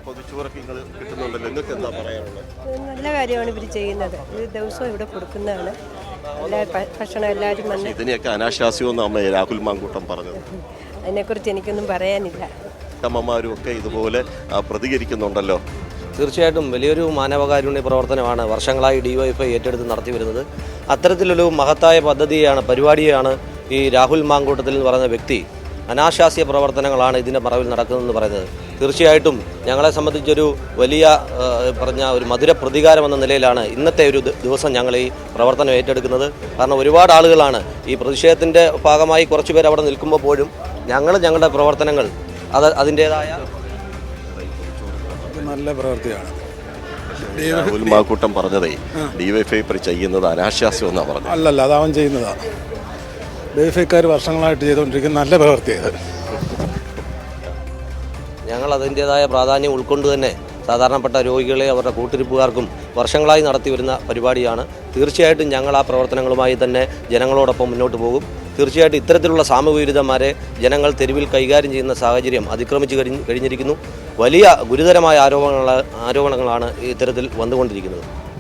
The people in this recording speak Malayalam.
പൊതിച്ചോറൊക്കെ കിട്ടുന്നുണ്ടല്ലോ, നിങ്ങൾക്ക് എന്താ പറയാനുള്ളത്? നല്ല കാര്യമാണ് ഇവർ ചെയ്യുന്നത്. ഒരു ദിവസം ഇവിടെ കൊടുക്കുന്നതാണ് എല്ലാ ഭക്ഷണം എല്ലാവരും വന്ന്. ഇതിനെയൊക്കെ അനാശാസ്യമെന്ന് അമ്മ രാഹുൽ മാങ്കൂട്ടം പറഞ്ഞത്. അതിനെക്കുറിച്ച് എനിക്കൊന്നും പറയാനില്ല. അമ്മമാരും ഒക്കെ ഇതുപോലെ പ്രതികരിക്കുന്നുണ്ടല്ലോ. തീർച്ചയായിട്ടും വലിയൊരു മാനവകാരുണ്യ പ്രവർത്തനമാണ് വർഷങ്ങളായി DYFI ഏറ്റെടുത്ത് നടത്തി വരുന്നത്. അത്തരത്തിലൊരു മഹത്തായ പദ്ധതിയാണ്, പരിപാടിയാണ് ഈ രാഹുൽ മാങ്കൂട്ടത്തിൽ എന്ന് പറയുന്ന വ്യക്തി അനാശാസ്യ പ്രവർത്തനങ്ങളാണ് ഇതിൻ്റെ മറവിൽ നടക്കുന്നതെന്ന് പറയുന്നത്. തീർച്ചയായിട്ടും ഞങ്ങളെ സംബന്ധിച്ചൊരു വലിയ പറഞ്ഞ ഒരു മധുര പ്രതികാരം എന്ന നിലയിലാണ് ഇന്നത്തെ ഒരു ദിവസം ഞങ്ങൾ ഈ പ്രവർത്തനം ഏറ്റെടുക്കുന്നത്. കാരണം ഒരുപാട് ആളുകളാണ് ഈ പ്രതിഷേധത്തിൻ്റെ ഭാഗമായി കുറച്ച് പേർ അവിടെ നിൽക്കുമ്പോൾ പോലും ഞങ്ങളുടെ പ്രവർത്തനങ്ങൾ അതിൻ്റേതായ നല്ല പ്രവൃത്തിയാണ്. രാഹുൽ മാങ്കൂട്ടം പറഞ്ഞതേ DYFI ചെയ്യുന്നത് അനാശാസ്യം എന്നാണ് പറഞ്ഞത്. അല്ലല്ല, അത് അവൻ ചെയ്യുന്നതാണ്. DYFIക്കാർ വർഷങ്ങളായിട്ട് ചെയ്തുകൊണ്ടിരിക്കുന്ന നല്ല പ്രവൃത്തിയാണ്. ഞങ്ങൾ അതിൻ്റേതായ പ്രാധാന്യം ഉൾക്കൊണ്ട് തന്നെ സാധാരണപ്പെട്ട രോഗികളെ അവരുടെ കൂട്ടിരിപ്പുകാർക്കും വർഷങ്ങളായി നടത്തി വരുന്ന പരിപാടിയാണ്. തീർച്ചയായിട്ടും ഞങ്ങൾ ആ പ്രവർത്തനങ്ങളുമായി തന്നെ ജനങ്ങളോടൊപ്പം മുന്നോട്ട് പോകും. തീർച്ചയായിട്ടും ഇത്തരത്തിലുള്ള സാമൂഹ്യവിരുദ്ധന്മാരെ ജനങ്ങൾ തെരുവിൽ കൈകാര്യം ചെയ്യുന്ന സാഹചര്യം അതിക്രമിച്ച് കഴിഞ്ഞിരിക്കുന്നു. വലിയ ഗുരുതരമായ ആരോപണങ്ങളാണ് ഇത്തരത്തിൽ വന്നുകൊണ്ടിരിക്കുന്നത്.